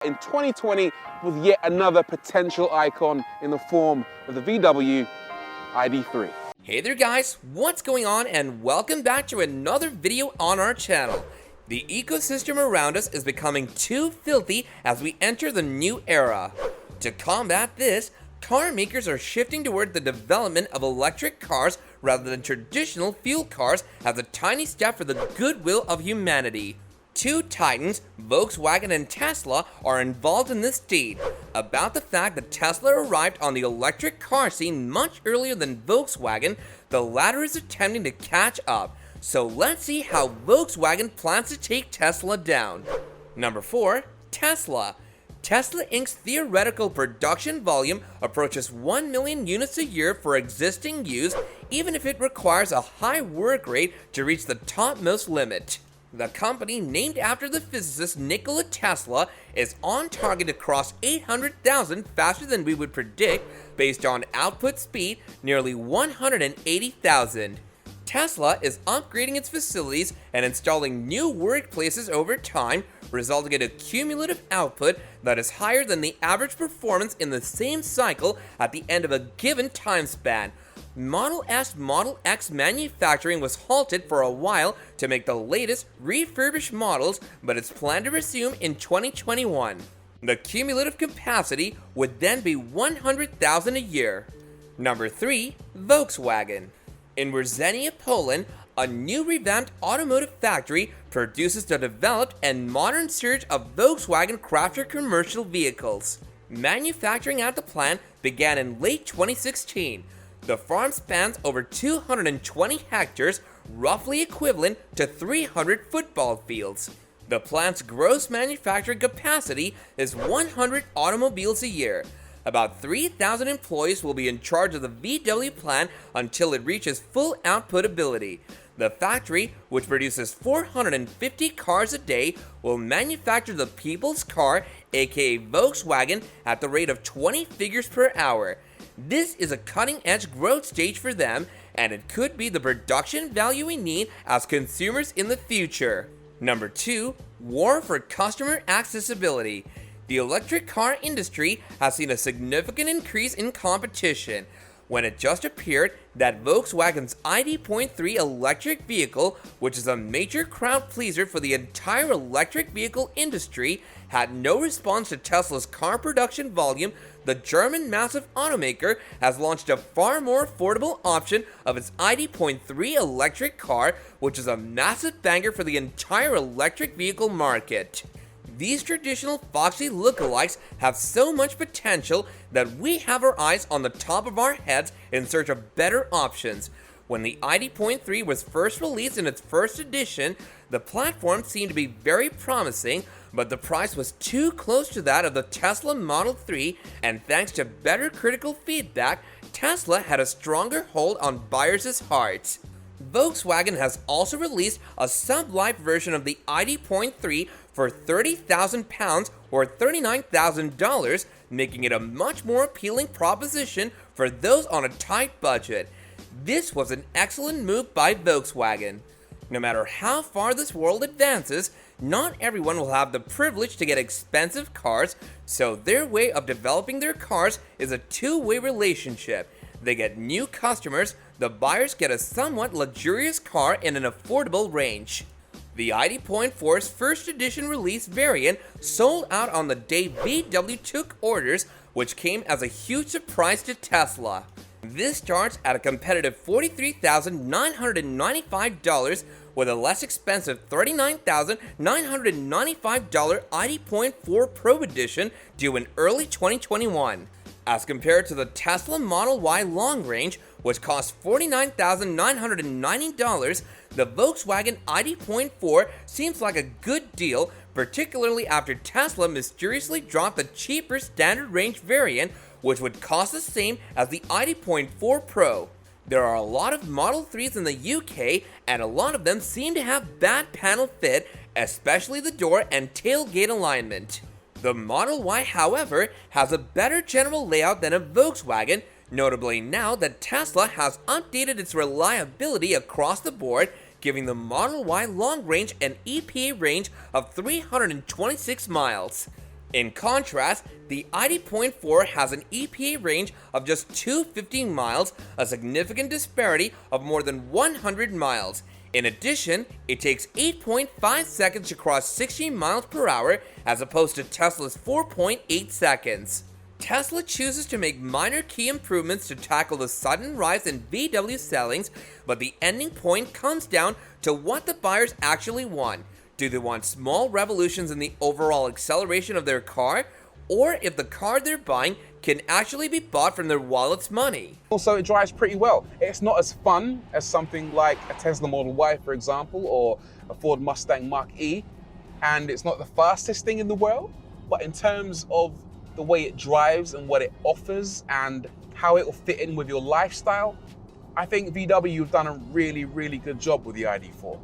in 2020 with yet another potential icon in the form of the VW ID3. Hey there guys, what's going on, and welcome back to another video on our channel. The ecosystem around us is becoming too filthy as we enter the new era. To combat this, car makers are shifting toward the development of electric cars rather than traditional fuel cars as a tiny step for the goodwill of humanity. Two titans, Volkswagen and Tesla, are involved in this deed. About the fact that Tesla arrived on the electric car scene much earlier than Volkswagen, the latter is attempting to catch up. So let's see how Volkswagen plans to take Tesla down. Number 4. Tesla. Tesla Inc.'s theoretical production volume approaches 1 million units a year for existing use, even if it requires a high work rate to reach the topmost limit. The company, named after the physicist Nikola Tesla, is on target to cross 800,000 faster than we would predict based on output speed, nearly 180,000. Tesla is upgrading its facilities and installing new workplaces over time, resulting in a cumulative output that is higher than the average performance in the same cycle at the end of a given time span. Model S, Model X manufacturing was halted for a while to make the latest refurbished models, but it's planned to resume in 2021. The cumulative capacity would then be 100,000 a year. Number 3. Volkswagen. In Wrzenia, Poland, a new revamped automotive factory produces the developed and modern surge of Volkswagen Crafter commercial vehicles. Manufacturing at the plant began in late 2016. The farm spans over 220 hectares, roughly equivalent to 300 football fields. The plant's gross manufacturing capacity is 100 automobiles a year. About 3,000 employees will be in charge of the VW plant until it reaches full output ability. The factory, which produces 450 cars a day, will manufacture the people's car, aka Volkswagen, at the rate of 20 figures per hour. This is a cutting-edge growth stage for them, and it could be the production value we need as consumers in the future. Number 2. War for customer accessibility. The electric car industry has seen a significant increase in competition. When it just appeared that Volkswagen's ID.3 electric vehicle, which is a major crowd pleaser for the entire electric vehicle industry, had no response to Tesla's car production volume, the German massive automaker has launched a far more affordable option of its ID.3 electric car, which is a massive banger for the entire electric vehicle market. These traditional foxy lookalikes have so much potential that we have our eyes on the top of our heads in search of better options. When the ID.3 was first released in its first edition, the platform seemed to be very promising, but the price was too close to that of the Tesla Model 3, and thanks to better critical feedback, Tesla had a stronger hold on buyers' hearts. Volkswagen has also released a sub-life version of the ID.3 for £30,000 or $39,000, making it a much more appealing proposition for those on a tight budget. This was an excellent move by Volkswagen. No matter how far this world advances, not everyone will have the privilege to get expensive cars, so their way of developing their cars is a two-way relationship. They get new customers, the buyers get a somewhat luxurious car in an affordable range. The ID.4's first edition release variant sold out on the day VW took orders, which came as a huge surprise to Tesla. This starts at a competitive $43,995 with a less expensive $39,995 ID.4 Pro Edition due in early 2021. As compared to the Tesla Model Y Long Range, which costs $49,990, the Volkswagen ID.4 seems like a good deal, particularly after Tesla mysteriously dropped the cheaper standard range variant, which would cost the same as the ID.4 Pro. There are a lot of Model 3s in the UK, and a lot of them seem to have bad panel fit, especially the door and tailgate alignment. The Model Y, however, has a better general layout than a Volkswagen, notably now that Tesla has updated its reliability across the board, giving the Model Y long range an EPA range of 326 miles. In contrast, the ID.4 has an EPA range of just 250 miles, a significant disparity of more than 100 miles. In addition, it takes 8.5 seconds to cross 60 miles per hour as opposed to Tesla's 4.8 seconds. Tesla chooses to make minor key improvements to tackle the sudden rise in VW sellings, but the ending point comes down to what the buyers actually want. Do they want small revolutions in the overall acceleration of their car, or if the car they're buying can actually be bought from their wallet's money? Also, it drives pretty well. It's not as fun as something like a Tesla Model Y, for example, or a Ford Mustang Mach-E, and it's not the fastest thing in the world, but in terms of the way it drives and what it offers and how it will fit in with your lifestyle, I think VW have done a really, really good job with the ID.4.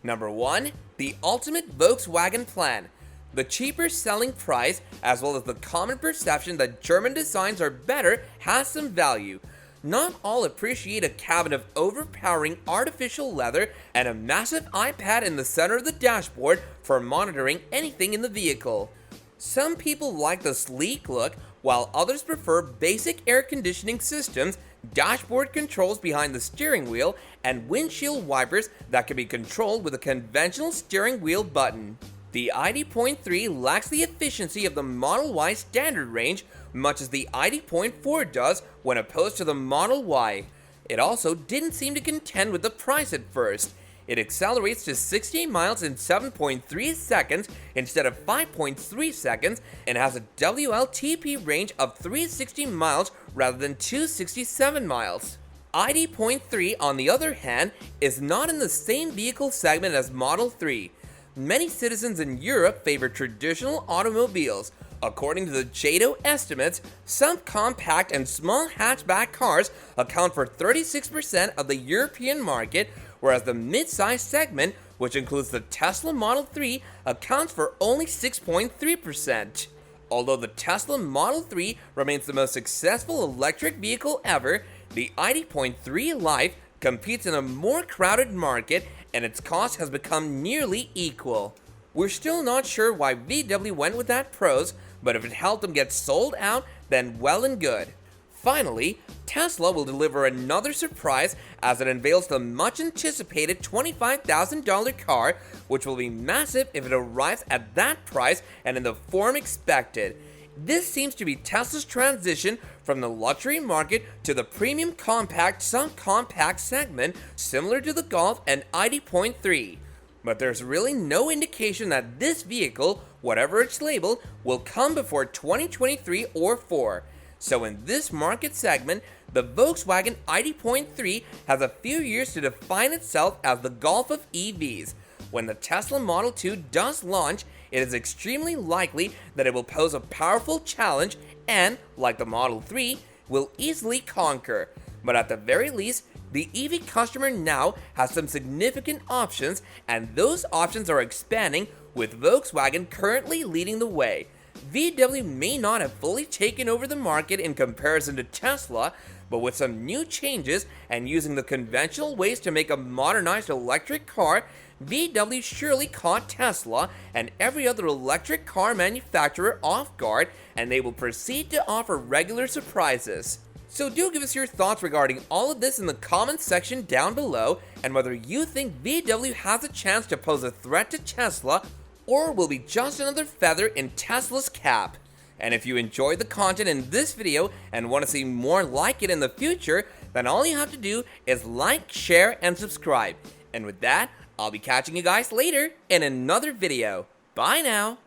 Number 1. The ultimate Volkswagen plan. The cheaper selling price, as well as the common perception that German designs are better, has some value. Not all appreciate a cabin of overpowering artificial leather and a massive iPad in the center of the dashboard for monitoring anything in the vehicle. Some people like the sleek look, while others prefer basic air conditioning systems, dashboard controls behind the steering wheel, and windshield wipers that can be controlled with a conventional steering wheel button. The ID.3 lacks the efficiency of the Model Y standard range, much as the ID.4 does when opposed to the Model Y. It also didn't seem to contend with the price at first. It accelerates to 60 miles in 7.3 seconds instead of 5.3 seconds and has a WLTP range of 360 miles rather than 267 miles. ID.3, on the other hand, is not in the same vehicle segment as Model 3. Many citizens in Europe favor traditional automobiles. According to the JATO estimates, some compact and small hatchback cars account for 36% of the European market, whereas the mid-size segment, which includes the Tesla Model 3, accounts for only 6.3%. Although the Tesla Model 3 remains the most successful electric vehicle ever, the ID.3 Life competes in a more crowded market and its cost has become nearly equal. We're still not sure why VW went with that pros, but if it helped them get sold out, then well and good. Finally, Tesla will deliver another surprise as it unveils the much anticipated $25,000 car, which will be massive if it arrives at that price and in the form expected. This seems to be Tesla's transition from the luxury market to the premium compact subcompact segment, similar to the Golf and ID.3. But there's really no indication that this vehicle, whatever its label, will come before 2023 or 4. So in this market segment, the Volkswagen ID.3 has a few years to define itself as the Golf of EVs. When the Tesla Model 2 does launch, it is extremely likely that it will pose a powerful challenge and, like the Model 3, will easily conquer. But at the very least, the EV customer now has some significant options, and those options are expanding, with Volkswagen currently leading the way. VW may not have fully taken over the market in comparison to Tesla, but with some new changes and using the conventional ways to make a modernized electric car, VW surely caught Tesla and every other electric car manufacturer off guard, and they will proceed to offer regular surprises. So do give us your thoughts regarding all of this in the comments section down below, and whether you think VW has a chance to pose a threat to Tesla or will be just another feather in Tesla's cap. And if you enjoyed the content in this video and want to see more like it in the future, then all you have to do is like, share, and subscribe. And with that, I'll be catching you guys later in another video. Bye now!